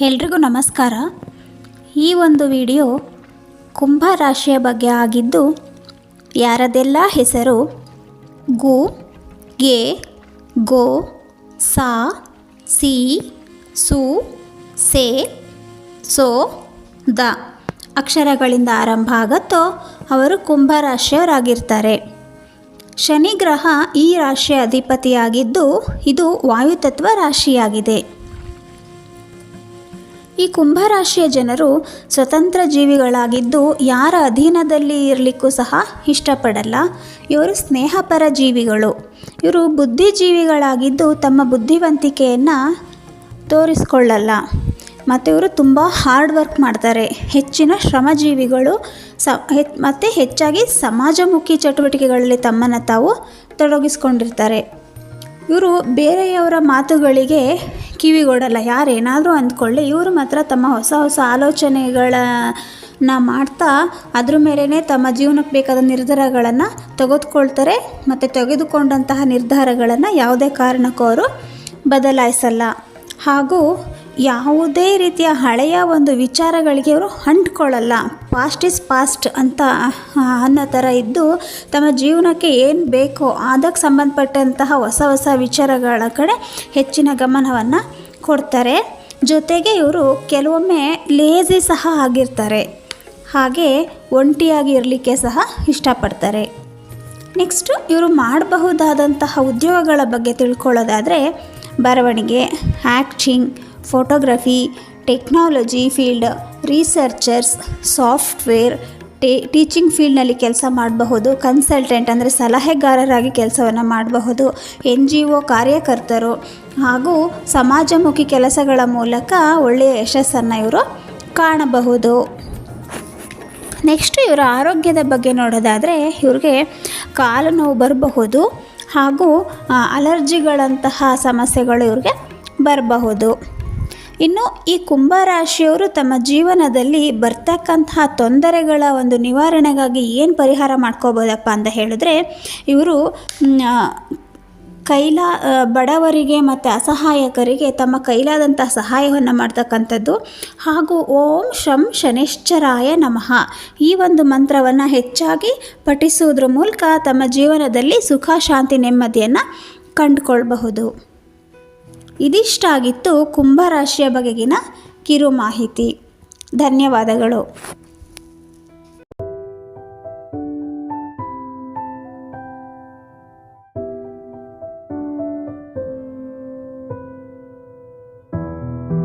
ಎಲ್ರಿಗೂ ನಮಸ್ಕಾರ. ಈ ಒಂದು ವಿಡಿಯೋ ಕುಂಭ ರಾಶಿಯ ಬಗ್ಗೆ ಆಗಿದ್ದು, ಯಾರದೆಲ್ಲ ಹೆಸರು ಗು, ಗೆ, ಗೋ, ಸಾ, ಸಿ, ಸು, ಸೆ, ಸೋ, ದ ಅಕ್ಷರಗಳಿಂದ ಆರಂಭ ಆಗುತ್ತೋ ಅವರು ಕುಂಭ ರಾಶಿಯವರಾಗಿರ್ತಾರೆ. ಶನಿ ಗ್ರಹ ಈ ರಾಶಿಯ ಅಧಿಪತಿಯಾಗಿದ್ದು, ಇದು ವಾಯುತತ್ವ ರಾಶಿಯಾಗಿದೆ. ಈ ಕುಂಭರಾಶಿಯ ಜನರು ಸ್ವತಂತ್ರ ಜೀವಿಗಳಾಗಿದ್ದು, ಯಾರ ಅಧೀನದಲ್ಲಿ ಇರಲಿಕ್ಕೂ ಸಹ ಇಷ್ಟಪಡಲ್ಲ. ಇವರು ಸ್ನೇಹಪರ ಜೀವಿಗಳು. ಇವರು ಬುದ್ಧಿಜೀವಿಗಳಾಗಿದ್ದು, ತಮ್ಮ ಬುದ್ಧಿವಂತಿಕೆಯನ್ನು ತೋರಿಸ್ಕೊಳ್ಳಲ್ಲ. ಮತ್ತು ಇವರು ತುಂಬ ಹಾರ್ಡ್ ವರ್ಕ್ ಮಾಡ್ತಾರೆ. ಹೆಚ್ಚಿನ ಶ್ರಮಜೀವಿಗಳು. ಮತ್ತು ಹೆಚ್ಚಾಗಿ ಸಮಾಜಮುಖಿ ಚಟುವಟಿಕೆಗಳಲ್ಲಿ ತಮ್ಮನ್ನು ತಾವು ತೊಡಗಿಸ್ಕೊಂಡಿರ್ತಾರೆ. ಇವರು ಬೇರೆಯವರ ಮಾತುಗಳಿಗೆ ಕಿವಿಗೊಡಲ್ಲ. ಯಾರೇನಾದರೂ ಅಂದ್ಕೊಳ್ಳಿ, ಇವರು ಮಾತ್ರ ತಮ್ಮ ಹೊಸ ಹೊಸ ಆಲೋಚನೆಗಳನ್ನು ಮಾಡ್ತಾ ಅದ್ರ ಮೇಲೇ ತಮ್ಮ ಜೀವನಕ್ಕೆ ಬೇಕಾದ ನಿರ್ಧಾರಗಳನ್ನು ತೆಗೆದುಕೊಳ್ತಾರೆ. ಮತ್ತು ತೆಗೆದುಕೊಂಡಂತಹ ನಿರ್ಧಾರಗಳನ್ನು ಯಾವುದೇ ಕಾರಣಕ್ಕೂ ಅವರು ಬದಲಾಯಿಸಲ್ಲ. ಹಾಗೂ ಯಾವುದೇ ರೀತಿಯ ಹಳೆಯ ಒಂದು ವಿಚಾರಗಳಿಗೆ ಅವರು ಅಂಟ್ಕೊಳ್ಳಲ್ಲ. ಪಾಸ್ಟ್ ಈಸ್ ಪಾಸ್ಟ್ ಅಂತ ಅನ್ನೋ ಥರ ಇದ್ದು, ತಮ್ಮ ಜೀವನಕ್ಕೆ ಏನು ಬೇಕೋ ಅದಕ್ಕೆ ಸಂಬಂಧಪಟ್ಟಂತಹ ಹೊಸ ಹೊಸ ವಿಚಾರಗಳ ಕಡೆ ಹೆಚ್ಚಿನ ಗಮನವನ್ನು ಕೊಡ್ತಾರೆ. ಜೊತೆಗೆ ಇವರು ಕೆಲವೊಮ್ಮೆ ಲೇಜಿ ಸಹ ಆಗಿರ್ತಾರೆ. ಹಾಗೆ ಒಂಟಿಯಾಗಿ ಇರಲಿಕ್ಕೆ ಸಹ ಇಷ್ಟಪಡ್ತಾರೆ. ನೆಕ್ಸ್ಟು ಇವರು ಮಾಡಬಹುದಾದಂತಹ ಉದ್ಯೋಗಗಳ ಬಗ್ಗೆ ತಿಳ್ಕೊಳ್ಳೋದಾದರೆ, ಬರವಣಿಗೆ, acting, photography, technology field, researchers, software, teaching ಫೀಲ್ಡ್ನಲ್ಲಿ ಕೆಲಸ ಮಾಡಬಹುದು. ಕನ್ಸಲ್ಟೆಂಟ್ ಅಂದರೆ ಸಲಹೆಗಾರರಾಗಿ ಕೆಲಸವನ್ನು ಮಾಡಬಹುದು. NGO ಕಾರ್ಯಕರ್ತರು ಹಾಗೂ ಸಮಾಜಮುಖಿ ಕೆಲಸಗಳ ಮೂಲಕ ಒಳ್ಳೆಯ ಯಶಸ್ಸನ್ನು ಇವರು ಕಾಣಬಹುದು. ನೆಕ್ಸ್ಟು ಇವರ ಆರೋಗ್ಯದ ಬಗ್ಗೆ ನೋಡೋದಾದರೆ, ಇವ್ರಿಗೆ ಕಾಲು ನೋವು ಬರಬಹುದು. ಹಾಗೂ ಅಲರ್ಜಿಗಳಂತಹ ಸಮಸ್ಯೆಗಳು ಇವ್ರಿಗೆ ಬರಬಹುದು. ಇನ್ನು ಈ ಕುಂಭರಾಶಿಯವರು ತಮ್ಮ ಜೀವನದಲ್ಲಿ ಬರ್ತಕ್ಕಂತಹ ತೊಂದರೆಗಳ ಒಂದು ನಿವಾರಣೆಗಾಗಿ ಏನು ಪರಿಹಾರ ಮಾಡ್ಕೋಬೋದಪ್ಪ ಅಂತ ಹೇಳಿದ್ರೆ, ಇವರು ಬಡವರಿಗೆ ಮತ್ತು ಅಸಹಾಯಕರಿಗೆ ತಮ್ಮ ಕೈಲಾದಂತಹ ಸಹಾಯವನ್ನು ಮಾಡ್ತಕ್ಕಂಥದ್ದು. ಹಾಗೂ ಓಂ ಶಂ ಶನೈಶ್ಚರಾಯ ನಮಃ ಈ ಒಂದು ಮಂತ್ರವನ್ನು ಹೆಚ್ಚಾಗಿ ಪಠಿಸುವುದ್ರ ಮೂಲಕ ತಮ್ಮ ಜೀವನದಲ್ಲಿ ಸುಖ, ಶಾಂತಿ, ನೆಮ್ಮದಿಯನ್ನು ಕಂಡುಕೊಳ್ಬಹುದು. ಇದಿಷ್ಟಾಗಿತ್ತು ಕುಂಭರಾಶಿಯ ಬಗೆಗಿನ ಕಿರು ಮಾಹಿತಿ. ಧನ್ಯವಾದಗಳು.